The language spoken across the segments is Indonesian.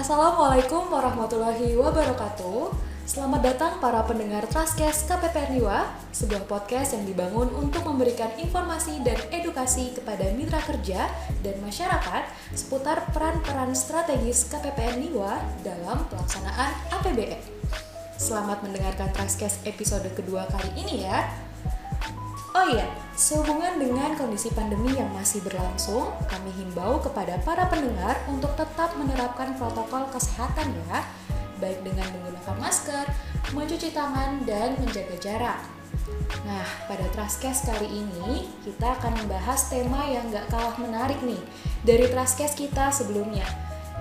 Assalamualaikum warahmatullahi wabarakatuh. Selamat datang para pendengar Trascast KPPN Niwa, sebuah podcast yang dibangun untuk memberikan informasi dan edukasi kepada mitra kerja dan masyarakat seputar peran-peran strategis KPPN Niwa dalam pelaksanaan APBN. Selamat mendengarkan Trascast episode kedua kali ini ya. Oh iya, sehubungan dengan kondisi pandemi yang masih berlangsung, kami himbau kepada para pendengar untuk tetap menerapkan protokol kesehatan ya, baik dengan menggunakan masker, mencuci tangan, dan menjaga jarak. Nah, pada Trascast kali ini, kita akan membahas tema yang gak kalah menarik nih dari Trascast kita sebelumnya.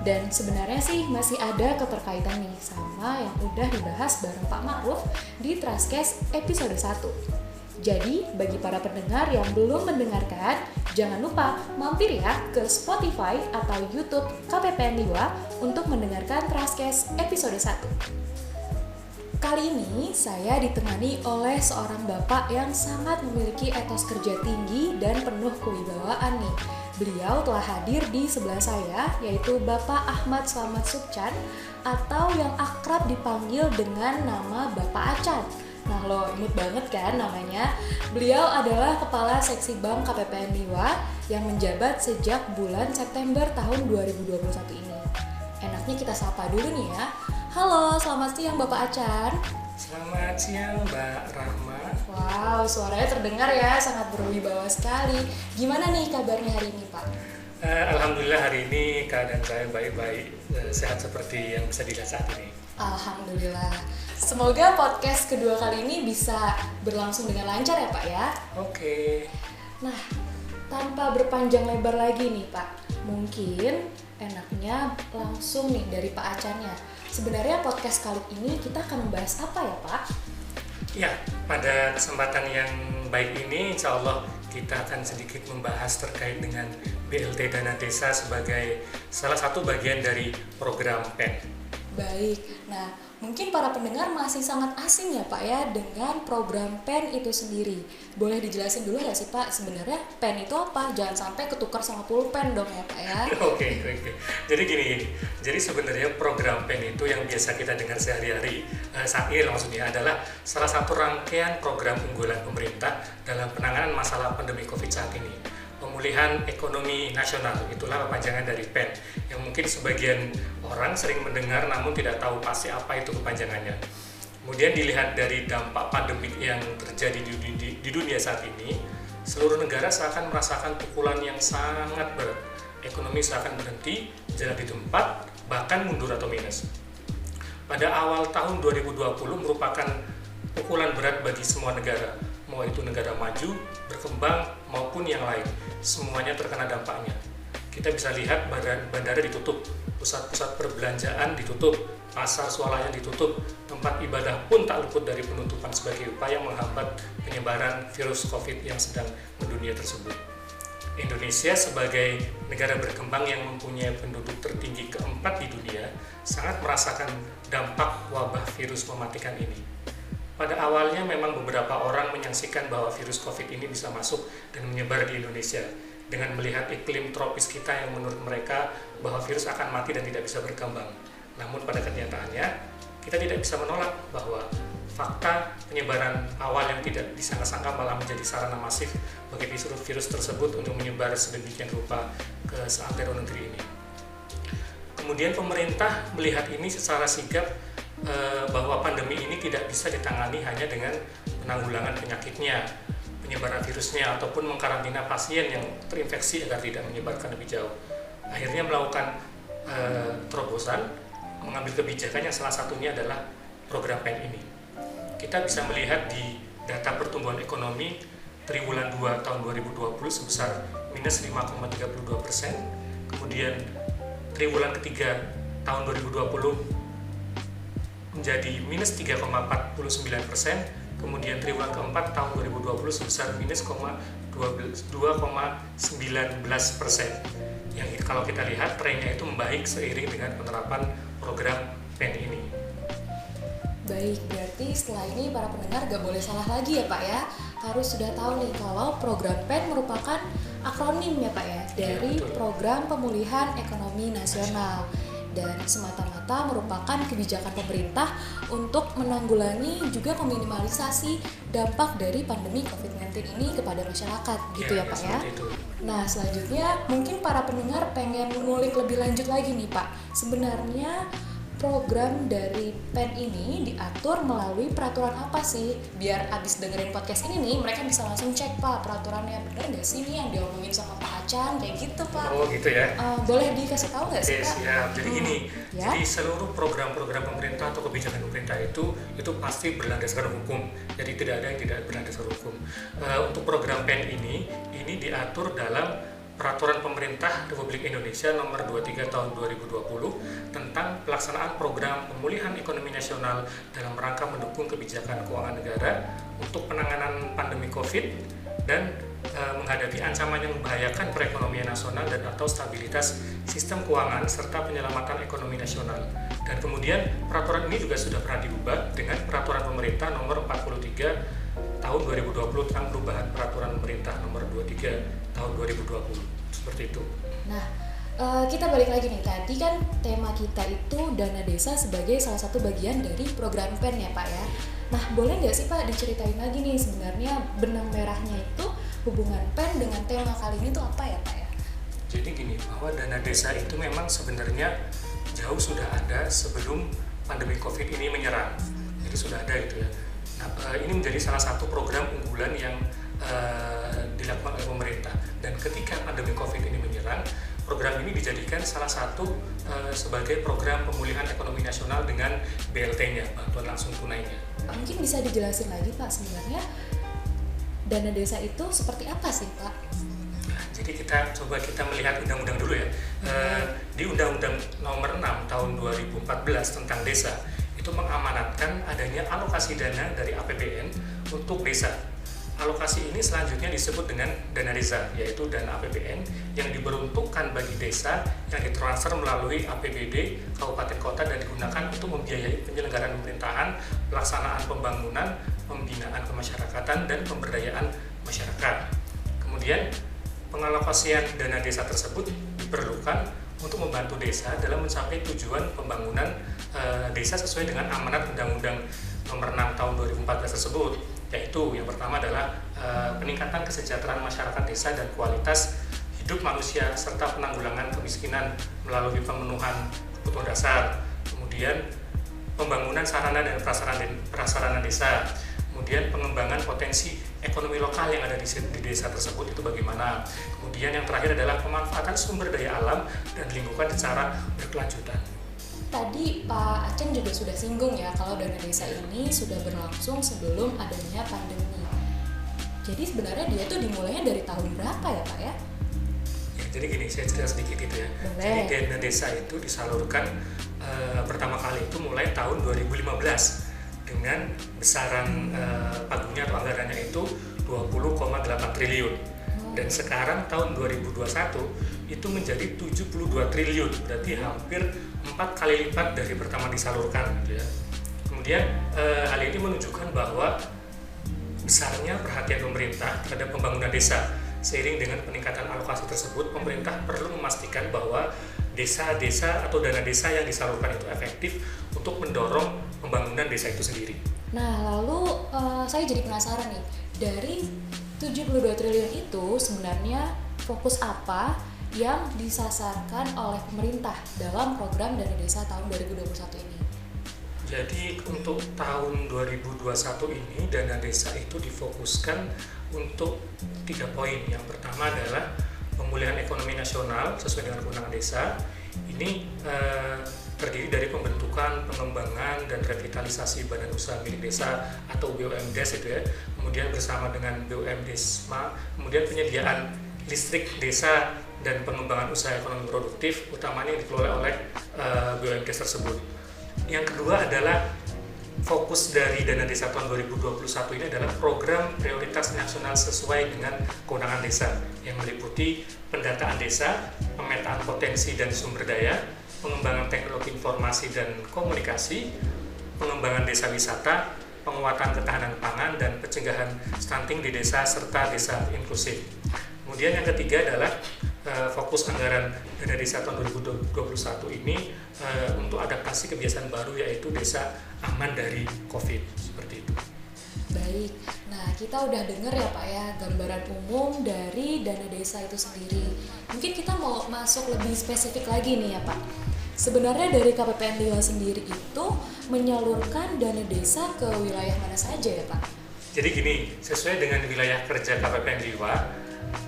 Dan sebenarnya sih masih ada keterkaitan nih sama yang udah dibahas bareng Pak Ma'ruf di Trascast episode 1. Jadi, bagi para pendengar yang belum mendengarkan, jangan lupa mampir ya ke Spotify atau YouTube KPPN Niwa untuk mendengarkan Trascast episode 1. Kali ini, saya ditemani oleh seorang bapak yang sangat memiliki etos kerja tinggi dan penuh kewibawaan nih. Beliau telah hadir di sebelah saya, yaitu Bapak Ahmad Slamet Subchan, atau yang akrab dipanggil dengan nama Bapak Acan. Nah lo imut banget kan namanya. Beliau adalah Kepala Seksi Bank KPPN Niwa yang menjabat sejak bulan September tahun 2021 ini. Enaknya kita sapa dulu nih ya. Halo, selamat siang Bapak Acan. Selamat siang Mbak Rahma. Wow, suaranya terdengar ya, sangat berwibawa sekali. Gimana nih kabarnya hari ini Pak? Alhamdulillah hari ini keadaan saya baik-baik, sehat seperti yang bisa dilihat saat ini. Alhamdulillah. Semoga podcast kedua kali ini bisa berlangsung dengan lancar ya Pak ya. Oke. Nah, tanpa berpanjang lebar lagi nih Pak, mungkin enaknya langsung nih dari Pak Acannya. Sebenarnya podcast kali ini kita akan membahas apa ya Pak? Ya, pada kesempatan yang baik ini insya Allah kita akan sedikit membahas terkait dengan BLT Dana Desa sebagai salah satu bagian dari program PEN. Baik, nah mungkin para pendengar masih sangat asing ya Pak ya dengan program PEN itu sendiri. Boleh dijelasin dulu nggak sih Pak sebenarnya PEN itu apa? Jangan sampai ketukar sama pulpen dong ya Pak ya. Oke. Jadi gini. Jadi sebenarnya program PEN itu yang biasa kita dengar sehari-hari saat ini maksudnya adalah salah satu rangkaian program unggulan pemerintah dalam penanganan masalah pandemi COVID saat ini. Pemulihan ekonomi nasional, itulah kepanjangan dari PEN yang mungkin sebagian orang sering mendengar namun tidak tahu pasti apa itu kepanjangannya. Kemudian dilihat dari dampak pandemik yang terjadi di dunia saat ini, seluruh negara seakan merasakan pukulan yang sangat berat. Ekonomi seakan berhenti, jalan di tempat, bahkan mundur atau minus. Pada awal tahun 2020 merupakan pukulan berat bagi semua negara, mau itu negara maju, berkembang, maupun yang lain. Semuanya terkena dampaknya. Kita bisa lihat bandara ditutup, pusat-pusat perbelanjaan ditutup, pasar swalayan ditutup, tempat ibadah pun tak luput dari penutupan sebagai upaya menghambat penyebaran virus COVID yang sedang mendunia tersebut. Indonesia sebagai negara berkembang yang mempunyai penduduk tertinggi keempat di dunia sangat merasakan dampak wabah virus mematikan ini. Pada awalnya memang beberapa orang menyaksikan bahwa virus COVID ini bisa masuk dan menyebar di Indonesia dengan melihat iklim tropis kita yang menurut mereka bahwa virus akan mati dan tidak bisa berkembang. Namun pada kenyataannya, kita tidak bisa menolak bahwa fakta penyebaran awal yang tidak disangka-sangka malah menjadi sarana masif bagi virus tersebut untuk menyebar sedemikian rupa ke seantero negeri ini. Kemudian pemerintah melihat ini secara sigap bahwa pandemi ini tidak bisa ditangani hanya dengan penanggulangan penyakitnya, penyebaran virusnya, ataupun mengkarantina pasien yang terinfeksi agar tidak menyebarkan lebih jauh. Akhirnya melakukan terobosan, mengambil kebijakan yang salah satunya adalah program PEN ini. Kita bisa melihat di data pertumbuhan ekonomi triwulan 2 tahun 2020 sebesar minus 5,32%, kemudian triwulan ketiga tahun 2020 menjadi minus 3,49%, kemudian triwulan keempat tahun 2020 sebesar minus 2,19%. Yang kalau kita lihat trennya itu membaik seiring dengan penerapan program PEN ini. Baik, berarti setelah ini para pendengar gak boleh salah lagi ya Pak ya. Harus sudah tahu nih kalau program PEN merupakan akronim ya Pak ya dari Program Pemulihan Ekonomi Nasional. dan semata-mata merupakan kebijakan pemerintah untuk menanggulangi juga meminimalisasi dampak dari pandemi COVID-19 ini kepada masyarakat, gitu ya Pak ya. Nah, selanjutnya mungkin para pendengar pengen mengulik lebih lanjut lagi nih Pak. Sebenarnya program dari PEN ini diatur melalui peraturan apa sih? Biar abis dengerin podcast ini nih, mereka bisa langsung cek Pak, peraturannya bener nggak sih nih yang diomongin sama Pak Acan, kayak gitu Pak. Oh gitu ya. Boleh dikasih tahu nggak sih Pak? Siap. Jadi gini, Ya? jadi seluruh program-program pemerintah atau kebijakan pemerintah itu pasti berlandaskan hukum. Jadi tidak ada yang tidak berlandaskan hukum. Untuk program PEN ini diatur dalam Peraturan Pemerintah Republik Indonesia Nomor 23 Tahun 2020 tentang pelaksanaan program pemulihan ekonomi nasional dalam rangka mendukung kebijakan keuangan negara untuk penanganan pandemi COVID dan menghadapi ancaman yang membahayakan perekonomian nasional dan atau stabilitas sistem keuangan serta penyelamatan ekonomi nasional. Dan kemudian peraturan ini juga sudah pernah diubah dengan Peraturan Pemerintah Nomor 43 Tahun 2020 tentang perubahan Peraturan Pemerintah Nomor 23 Tahun 2020, seperti itu. Nah, kita balik lagi nih, tadi kan tema kita itu dana desa sebagai salah satu bagian dari program PEN ya Pak ya. Nah, boleh nggak sih Pak diceritain lagi nih sebenarnya benang merahnya itu hubungan PEN dengan tema kali ini tuh apa ya Pak ya? Jadi gini, bahwa dana desa itu memang sebenarnya jauh sudah ada sebelum pandemi COVID ini menyerang. Jadi sudah ada gitu ya. Nah, ini menjadi salah satu program unggulan yang dilakukan oleh pemerintah, dan ketika pandemi COVID ini menyerang, program ini dijadikan salah satu sebagai program pemulihan ekonomi nasional dengan BLT-nya, bantuan langsung tunainya. Mungkin bisa dijelasin lagi Pak, sebenarnya dana desa itu seperti apa sih Pak? Nah, jadi kita melihat undang-undang dulu ya. Di Undang-Undang Nomor 6 Tahun 2014 tentang desa itu mengamanatkan adanya alokasi dana dari APBN untuk desa. Alokasi ini selanjutnya disebut dengan dana desa, yaitu dana APBN yang diperuntukkan bagi desa yang ditransfer melalui APBD kabupaten kota dan digunakan untuk membiayai penyelenggaraan pemerintahan, pelaksanaan pembangunan, pembinaan kemasyarakatan, dan pemberdayaan masyarakat. Kemudian pengalokasian dana desa tersebut diperlukan untuk membantu desa dalam mencapai tujuan pembangunan desa sesuai dengan amanat Undang-Undang Nomor 6 Tahun 2014 tersebut, yaitu yang pertama adalah peningkatan kesejahteraan masyarakat desa dan kualitas hidup manusia serta penanggulangan kemiskinan melalui pemenuhan kebutuhan dasar, kemudian pembangunan sarana dan prasarana desa, kemudian pengembangan potensi ekonomi lokal yang ada di desa tersebut itu bagaimana, kemudian yang terakhir adalah pemanfaatan sumber daya alam dan lingkungan secara berkelanjutan. Tadi Pak Aceng juga sudah singgung ya kalau dana desa ini sudah berlangsung sebelum adanya pandemi. Jadi sebenarnya dia tuh dimulainya dari tahun berapa ya Pak ya? Ya, jadi gini, saya cerita sedikit itu ya. Boleh. Jadi dana desa itu disalurkan pertama kali itu mulai tahun 2015 dengan besaran pagunya atau anggarannya itu 20,8 triliun. Dan sekarang tahun 2021 itu menjadi 72 triliun, berarti hampir 4 kali lipat dari pertama disalurkan gitu ya. Kemudian hal ini menunjukkan bahwa besarnya perhatian pemerintah terhadap pembangunan desa. Seiring dengan peningkatan alokasi tersebut, pemerintah perlu memastikan bahwa desa-desa atau dana desa yang disalurkan itu efektif untuk mendorong pembangunan desa itu sendiri. Nah, lalu saya jadi penasaran nih, dari 72 triliun itu sebenarnya fokus apa yang disasarkan oleh pemerintah dalam program dana desa tahun 2021 ini? Jadi untuk tahun 2021 ini dana desa itu difokuskan untuk 3 poin. Yang pertama adalah pemulihan ekonomi nasional sesuai dengan kewenangan desa. Ini terdiri dari pembentukan, pengembangan, dan revitalisasi badan usaha milik desa atau BUMDes itu ya. Kemudian bersama dengan BUMDesma, kemudian penyediaan listrik desa dan pengembangan usaha ekonomi produktif, utamanya yang dikelola oleh BUMDes tersebut. Yang kedua adalah fokus dari dana desa tahun 2021 ini adalah program prioritas nasional sesuai dengan kewenangan desa yang meliputi pendataan desa, pemetaan potensi dan sumber daya, pengembangan teknologi informasi dan komunikasi, pengembangan desa wisata, penguatan ketahanan pangan dan pencegahan stunting di desa serta desa inklusif. Kemudian yang ketiga adalah fokus anggaran dana desa tahun 2021 ini untuk adaptasi kebiasaan baru, yaitu desa aman dari COVID, seperti itu. Baik, nah kita udah dengar ya Pak ya gambaran umum dari dana desa itu sendiri. Mungkin kita mau masuk lebih spesifik lagi nih ya Pak. Sebenarnya dari KPPN Liwa sendiri itu menyalurkan dana desa ke wilayah mana saja ya Pak? Jadi gini, sesuai dengan wilayah kerja KPPN Liwa,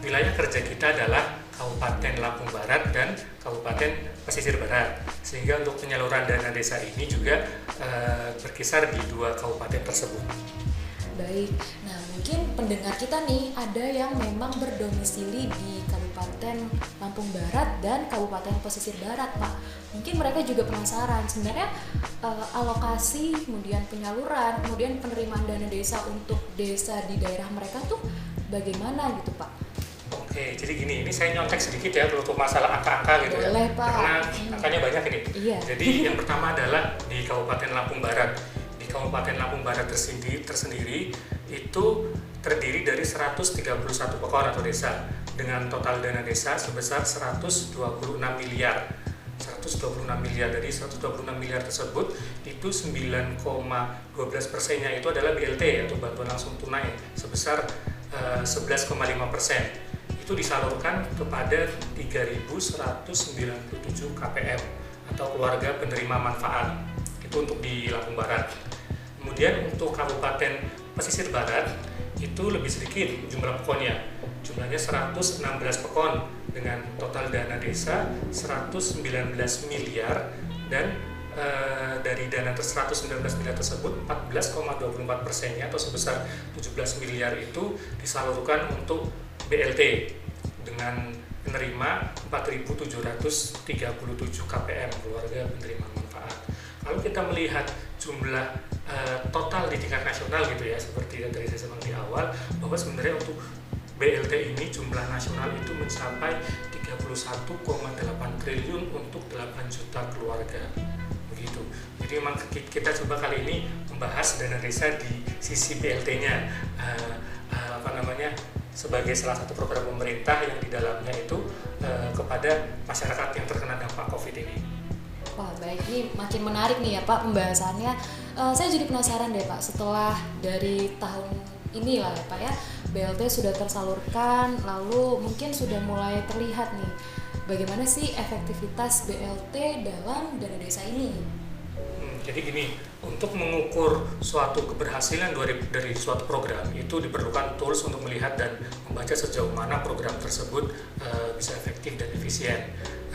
wilayah kerja kita adalah Kabupaten Lampung Barat dan Kabupaten Pesisir Barat. Sehingga untuk penyaluran dana desa ini juga berkisar di 2 kabupaten tersebut. Baik, nah mungkin pendengar kita nih ada yang memang berdomisili di Kabupaten Lampung Barat dan Kabupaten Pesisir Barat Pak. Mungkin mereka juga penasaran sebenarnya alokasi, kemudian penyaluran, kemudian penerimaan dana desa untuk desa di daerah mereka tuh bagaimana gitu Pak? Oke, jadi gini, ini saya nyontek sedikit ya untuk masalah angka-angka gitu. Boleh, ya. Pak. Karena angkanya banyak ini. Iya. Jadi yang pertama adalah di Kabupaten Lampung Barat. Di Kabupaten Lampung Barat tersendiri itu terdiri dari 131 pekon atau desa dengan total dana desa sebesar 126 miliar. 126 miliar. Dari 126 miliar tersebut itu 9,12%-nya itu adalah BLT atau bantuan langsung tunai sebesar 11,5%. Itu disalurkan kepada 3.197 KPM atau keluarga penerima manfaat. Itu untuk di Lampung Barat. Kemudian untuk Kabupaten Pesisir Barat itu lebih sedikit jumlah pekonnya. Jumlahnya 116 pekon dengan total dana desa 119 miliar dan dari dana 119 miliar tersebut 14,24%-nya atau sebesar 17 miliar itu disalurkan untuk BLT dengan penerima 4.737 KPM keluarga penerima manfaat. Kalau kita melihat jumlah total di tingkat nasional gitu ya, seperti yang tadi saya sebutkan di awal, bahwa sebenarnya untuk BLT ini jumlah nasional itu mencapai 31,8 triliun untuk 8 juta keluarga. Begitu. Jadi memang kita coba kali ini membahas dana desa di sisi BLT-nya, sebagai salah satu program pemerintah yang di dalamnya itu kepada masyarakat yang terkena dampak COVID ini. Wah baik, ini makin menarik nih ya Pak pembahasannya. Saya jadi penasaran deh Pak, setelah dari tahun ini lah ya Pak ya, BLT sudah tersalurkan, lalu mungkin sudah mulai terlihat nih bagaimana sih efektivitas BLT dalam dana desa ini? Jadi gini, untuk mengukur suatu keberhasilan dari suatu program itu diperlukan tools untuk melihat dan membaca sejauh mana program tersebut bisa efektif dan efisien.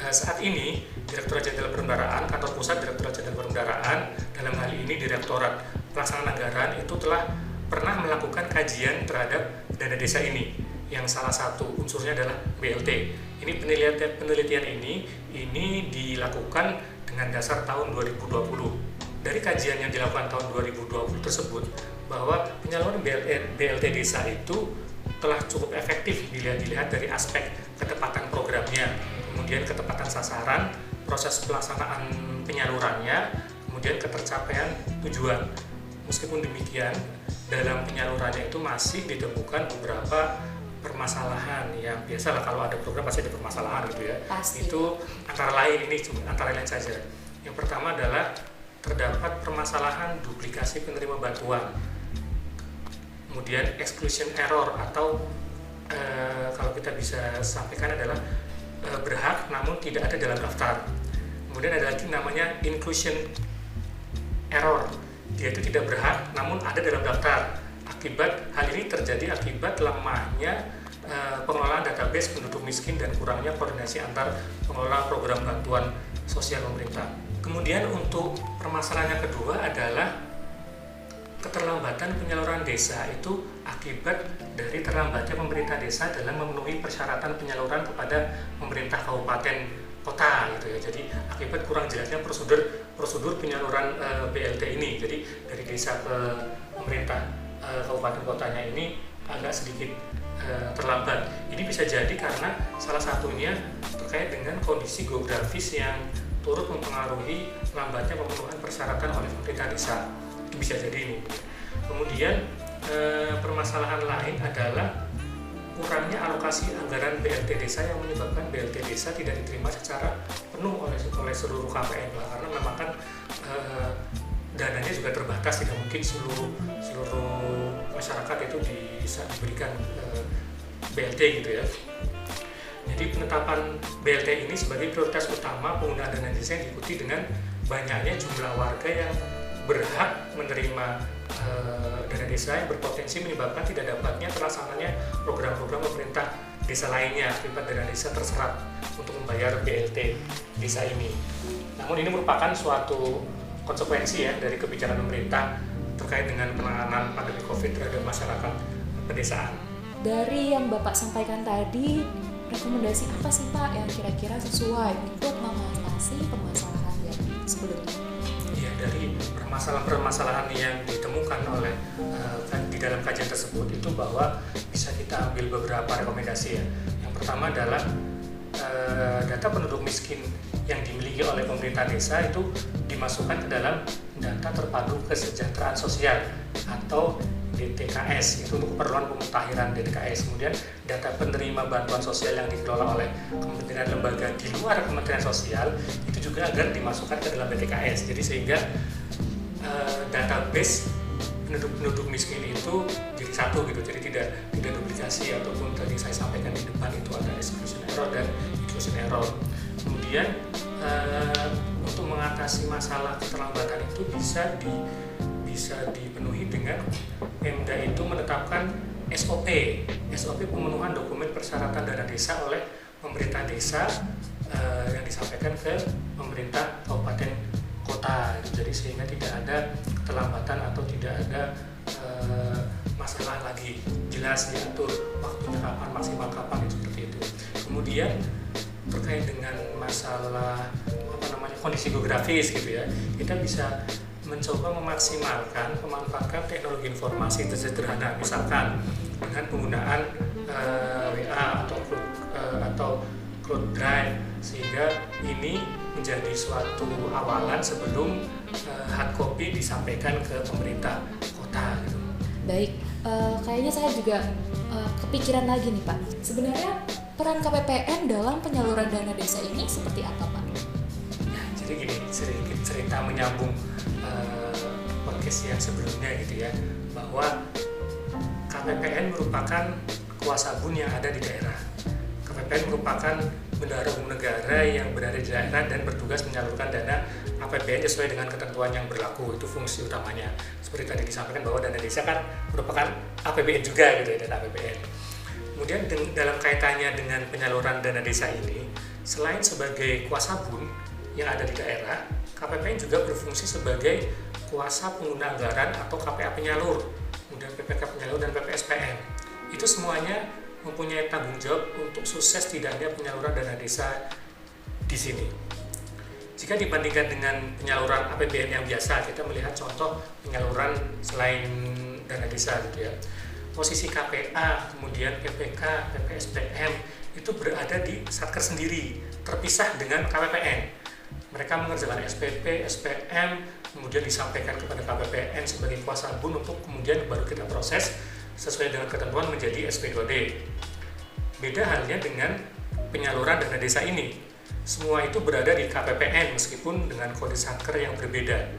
Saat ini Direktorat Jenderal Perbendaharaan, Kantor Pusat Direktorat Jenderal Perbendaharaan, dalam hal ini Direktorat Pelaksanaan Anggaran itu telah pernah melakukan kajian terhadap dana desa ini, yang salah satu unsurnya adalah BLT. Ini penelitian ini dilakukan dengan dasar tahun 2020. Dari kajian yang dilakukan tahun 2020 tersebut, bahwa penyaluran BLT desa itu telah cukup efektif dilihat dari aspek ketepatan programnya, kemudian ketepatan sasaran, proses pelaksanaan penyalurannya, kemudian ketercapaian tujuan. Meskipun demikian, dalam penyalurannya itu masih ditemukan beberapa permasalahan yang biasalah kalau ada program pasti ada permasalahan gitu ya. Pasti. Itu antara lain saja. Yang pertama adalah terdapat permasalahan duplikasi penerima bantuan, kemudian exclusion error atau kalau kita bisa sampaikan adalah berhak namun tidak ada dalam daftar. Kemudian ada lagi namanya inclusion error, dia itu tidak berhak namun ada dalam daftar. Hal ini terjadi akibat lemahnya pengelolaan database penduduk miskin dan kurangnya koordinasi antar pengelola program bantuan sosial pemerintah. Kemudian untuk permasalahan yang kedua adalah keterlambatan penyaluran desa itu akibat dari terlambatnya pemerintah desa dalam memenuhi persyaratan penyaluran kepada pemerintah kabupaten kota gitu ya. Jadi akibat kurang jelasnya prosedur penyaluran BLT ini. Jadi dari desa ke pemerintah kabupaten kotanya ini agak sedikit terlambat. Ini bisa jadi karena salah satunya terkait dengan kondisi geografis yang turut mempengaruhi lambatnya pemenuhan persyaratan oleh pemerintah desa. Itu bisa jadi ini. Kemudian permasalahan lain adalah kurangnya alokasi anggaran BLT desa yang menyebabkan BLT desa tidak diterima secara penuh oleh seluruh KPN, Pak. Karena memang kan dananya juga terbatas, tidak mungkin seluruh masyarakat itu bisa diberikan BLT gitu ya. Jadi penetapan BLT ini sebagai prioritas utama penggunaan dana desa yang diikuti dengan banyaknya jumlah warga yang berhak menerima dana desa yang berpotensi menyebabkan tidak dapatnya terlaksananya program-program pemerintah desa lainnya akibat dana desa terserap untuk membayar BLT desa ini. Namun ini merupakan suatu konsekuensi ya dari kebijakan pemerintah terkait dengan penanganan pandemi COVID terhadap masyarakat pedesaan. Dari yang Bapak sampaikan tadi, rekomendasi apa sih Pak yang kira-kira sesuai untuk mengatasi permasalahan yang sebelumnya? Ya, dari permasalahan yang ditemukan oleh di dalam kajian tersebut itu bahwa bisa kita ambil beberapa rekomendasi ya. Yang pertama adalah data penduduk miskin yang dimiliki oleh pemerintah desa itu dimasukkan ke dalam data terpadu kesejahteraan sosial atau DTKS, itu untuk keperluan pemutakhiran DTKS. Kemudian data penerima bantuan sosial yang dikelola oleh kementerian lembaga di luar Kementerian Sosial itu juga agar dimasukkan ke dalam DTKS. Jadi sehingga database penduduk miskin itu jadi satu gitu, jadi tidak duplikasi ataupun tadi saya sampaikan di depan itu ada exclusion error dan inclusion error. Kemudian untuk mengatasi masalah keterlambatan itu bisa dipenuhi dengan Pemda itu menetapkan SOP pemenuhan dokumen persyaratan dana desa oleh pemerintah desa yang disampaikan ke pemerintah kabupaten kota. Jadi sehingga tidak ada keterlambatan atau tidak ada masalah lagi, jelas diatur waktunya kapan, maksimal kapan, itu seperti itu. Kemudian terkait dengan masalah kondisi geografis gitu ya, kita bisa mencoba memanfaatkan teknologi informasi sederhana, misalkan dengan penggunaan WA atau Cloud Drive, sehingga ini menjadi suatu awalan sebelum hard copy disampaikan ke pemerintah kota gitu. Baik, kayaknya saya juga kepikiran lagi nih Pak. Sebenarnya peran KPPN dalam penyaluran dana desa ini seperti apa Pak? Ya, jadi gini, sedikit cerita menyambung podcast yang sebelumnya gitu ya, bahwa KPPN merupakan kuasa bun yang ada di daerah. KPPN merupakan bendahara umum negara yang berada di daerah dan bertugas menyalurkan dana APBN sesuai dengan ketentuan yang berlaku. Itu fungsi utamanya. Seperti tadi disampaikan bahwa dana desa kan merupakan APBN juga gitu ya, dana APBN. Kemudian dalam kaitannya dengan penyaluran dana desa ini, selain sebagai kuasa bun yang ada di daerah, KPPN juga berfungsi sebagai kuasa pengguna anggaran atau KPA penyalur, kemudian PPK penyalur dan PPSPM. Itu semuanya mempunyai tanggung jawab untuk sukses tidaknya penyaluran dana desa di sini. Jika dibandingkan dengan penyaluran APBN yang biasa, kita melihat contoh penyaluran selain dana desa gitu ya. Posisi KPA, kemudian PPK, PPSPM itu berada di Satker sendiri, terpisah dengan KPPN. Mereka mengerjakan SPP, SPM, kemudian disampaikan kepada KPPN sebagai kuasa bun untuk kemudian baru kita proses sesuai dengan ketentuan menjadi SP2D. Beda halnya dengan penyaluran dana desa ini. Semua itu berada di KPPN meskipun dengan kode satker yang berbeda.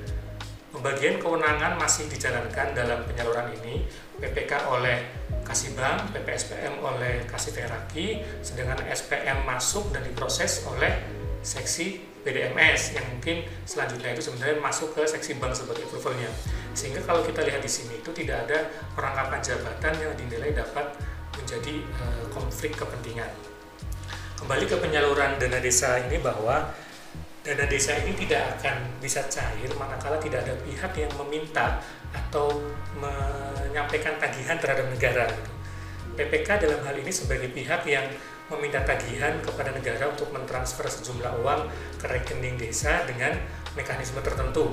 Pembagian kewenangan masih dijalankan dalam penyaluran ini, PPK oleh Kasibang, PPSPM oleh Kasiteraki, sedangkan SPM masuk dan diproses oleh seksi PDMS yang mungkin selanjutnya itu sebenarnya masuk ke seksi bank sebagai approvalnya. Sehingga kalau kita lihat di sini itu tidak ada perangkapan jabatan yang dinilai dapat menjadi konflik kepentingan. Kembali ke penyaluran dana desa ini, bahwa dana desa ini tidak akan bisa cair manakala tidak ada pihak yang meminta atau menyampaikan tagihan terhadap negara. PPK dalam hal ini sebagai pihak yang meminta tagihan kepada negara untuk mentransfer sejumlah uang ke rekening desa dengan mekanisme tertentu.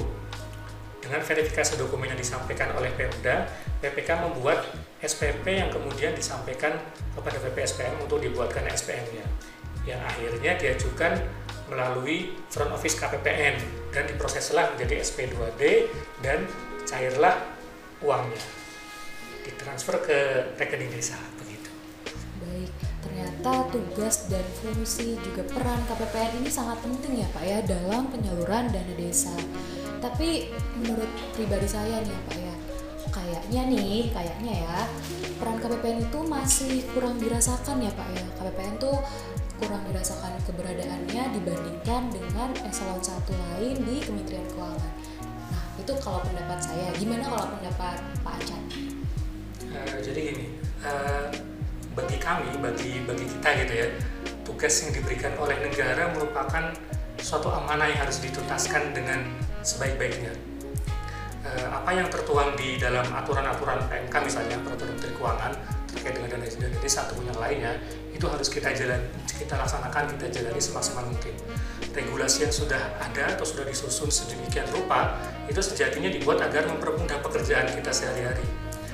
Dengan verifikasi dokumen yang disampaikan oleh Pemda, PPK membuat SPP yang kemudian disampaikan kepada PPSPM untuk dibuatkan SPM-nya, yang akhirnya diajukan melalui front office KPPN dan diproseslah menjadi SP2D dan cairlah uangnya, ditransfer ke rekening desa begitu. ternyata tugas dan fungsi juga peran KPPN ini sangat penting ya Pak ya dalam penyaluran dana desa. Tapi menurut pribadi saya nih ya Pak ya, kayaknya ya peran KPPN itu masih kurang dirasakan ya Pak ya. KPPN tuh kurang dirasakan keberadaannya dibandingkan dengan eselon 1 lain di Kementerian Keuangan. Nah itu kalau pendapat saya, gimana kalau pendapat Pak Acan? Jadi gini, bagi kita gitu ya, tugas yang diberikan oleh negara merupakan suatu amanah yang harus dituntaskan dengan sebaik-baiknya. Apa yang tertuang di dalam aturan-aturan PMK misalnya, peraturan Menteri Keuangan terkait dengan dana desa ataupun yang lainnya, itu harus kita laksanakan, kita jalani semaksimal mungkin. Regulasi yang sudah ada atau sudah disusun sedemikian rupa, itu sejatinya dibuat agar mempermudah pekerjaan kita sehari-hari,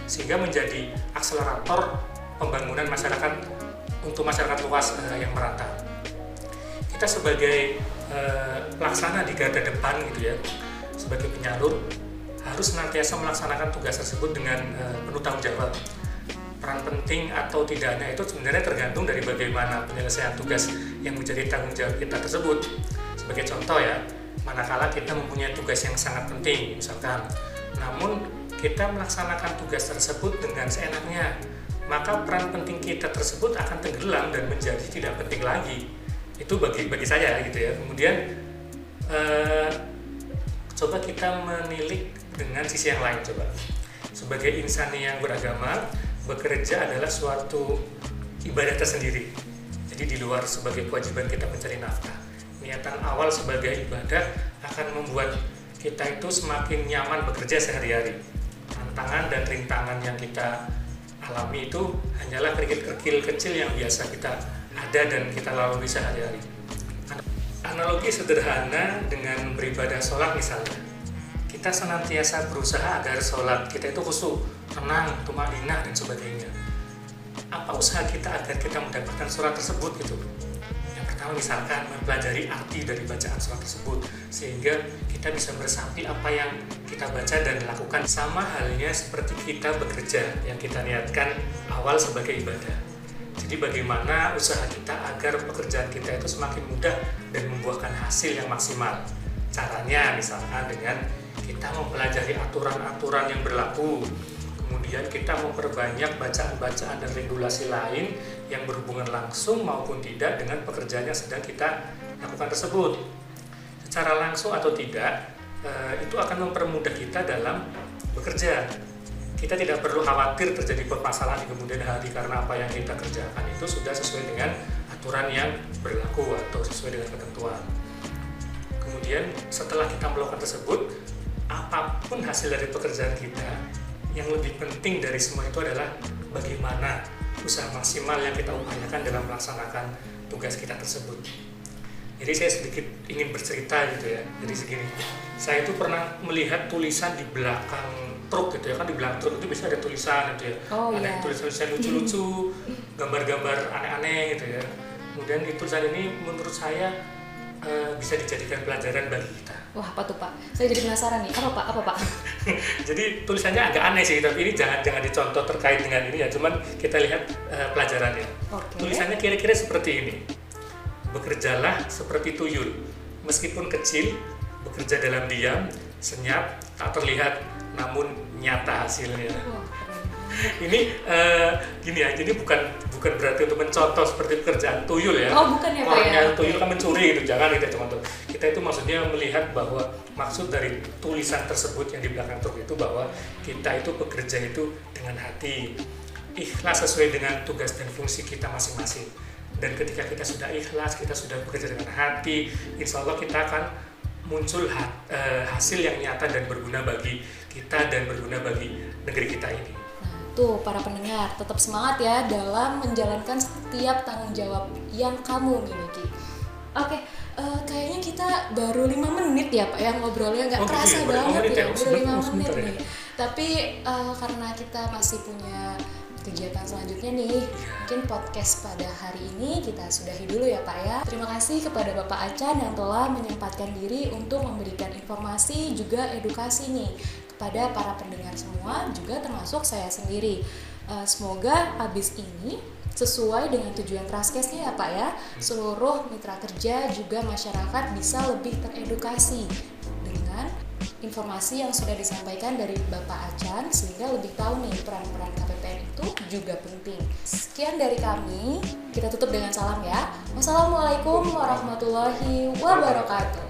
sehingga menjadi akselerator pembangunan masyarakat untuk masyarakat luas yang merata. Kita sebagai pelaksana di garda depan gitu ya, sebagai penyalur harus senantiasa melaksanakan tugas tersebut dengan penuh tanggung jawab. Peran penting atau tidaknya itu sebenarnya tergantung dari bagaimana penyelesaian tugas yang menjadi tanggung jawab kita tersebut. Sebagai contoh ya, manakala kita mempunyai tugas yang sangat penting misalkan, namun kita melaksanakan tugas tersebut dengan seenaknya, maka peran penting kita tersebut akan tenggelam dan menjadi tidak penting lagi. Itu bagi saya gitu ya. Kemudian coba kita menilik dengan sisi yang lain coba. Sebagai insan yang beragama, bekerja adalah suatu ibadah tersendiri. Jadi di luar sebagai kewajiban kita mencari nafkah, niatan awal sebagai ibadah akan membuat kita itu semakin nyaman bekerja sehari-hari. Tantangan dan rintangan yang kita alami itu hanyalah kerikil-kerikil kecil yang biasa kita ada dan kita lalui sehari-hari. Analogi sederhana dengan beribadah sholat misalnya, kita senantiasa berusaha agar sholat kita itu khusyuk, tenang, tumanina dan sebagainya. Apa usaha kita agar kita mendapatkan sholat tersebut gitu? Yang pertama misalkan mempelajari arti dari bacaan sholat tersebut, sehingga kita bisa meresapi apa yang kita baca dan lakukan. Sama halnya seperti kita bekerja yang kita niatkan awal sebagai ibadah. Jadi bagaimana usaha kita agar pekerjaan kita itu semakin mudah dan membuahkan hasil yang maksimal. Caranya misalkan dengan kita mempelajari aturan-aturan yang berlaku, kemudian kita memperbanyak bacaan-bacaan dan regulasi lain yang berhubungan langsung maupun tidak dengan pekerjaan yang sedang kita lakukan tersebut. Secara langsung atau tidak, itu akan mempermudah kita dalam bekerja. Kita tidak perlu khawatir terjadi permasalahan di kemudian hari karena apa yang kita kerjakan itu sudah sesuai dengan aturan yang berlaku atau sesuai dengan ketentuan. Kemudian setelah kita melakukan tersebut, apapun hasil dari pekerjaan kita, yang lebih penting dari semua itu adalah bagaimana usaha maksimal yang kita upayakan dalam melaksanakan tugas kita tersebut. Jadi saya sedikit ingin bercerita gitu ya. Jadi segini, saya itu pernah melihat tulisan di belakang truk gitu ya, kan di belakang truk itu bisa ada tulisan gitu ya. Ada tulisan lucu-lucu, gambar-gambar aneh-aneh gitu ya. Kemudian di tulisan ini menurut saya bisa dijadikan pelajaran bagi kita. Wah, apa tuh Pak? Saya jadi penasaran nih. Apa Pak? Jadi tulisannya agak aneh sih, tapi ini jangan dicontoh terkait dengan ini ya. Cuman kita lihat pelajarannya. Okay. Tulisannya kira-kira seperti ini. Bekerjalah seperti tuyul, meskipun kecil, bekerja dalam diam, senyap, tak terlihat, namun nyata hasilnya. Ini gini ya, jadi bukan berarti untuk mencontoh seperti pekerjaan tuyul ya. Oh, bukan ya Pak ya. Tuyul kan mencuri gitu, jangan kita contoh. Kita itu maksudnya melihat bahwa maksud dari tulisan tersebut yang di belakang truk itu bahwa kita itu bekerja itu dengan hati, ikhlas sesuai dengan tugas dan fungsi kita masing-masing. Dan ketika kita sudah ikhlas, kita sudah bekerja dengan hati, insya Allah kita akan muncul hasil yang nyata dan berguna bagi kita dan berguna bagi negeri kita ini. Tuh para pendengar, tetap semangat ya dalam menjalankan setiap tanggung jawab yang kamu miliki. Oke, kayaknya kita baru 5 menit ya Pak ya ngobrolnya, nggak kerasa banget ya, baru 5 menit nih. Tapi karena kita masih punya kegiatan selanjutnya nih, mungkin podcast pada hari ini kita sudahi dulu ya Pak ya. Terima kasih kepada Bapak Acan yang telah menyempatkan diri untuk memberikan informasi juga edukasi nih kepada para pendengar semua, juga termasuk saya sendiri. Semoga habis ini sesuai dengan tujuan Traskesnya ya Pak ya. Seluruh mitra kerja juga masyarakat bisa lebih teredukasi dengan informasi yang sudah disampaikan dari Bapak Acan, sehingga lebih tahu nih peran-peran KPPN itu juga penting. Sekian dari kami, kita tutup dengan salam ya. Wassalamualaikum warahmatullahi wabarakatuh.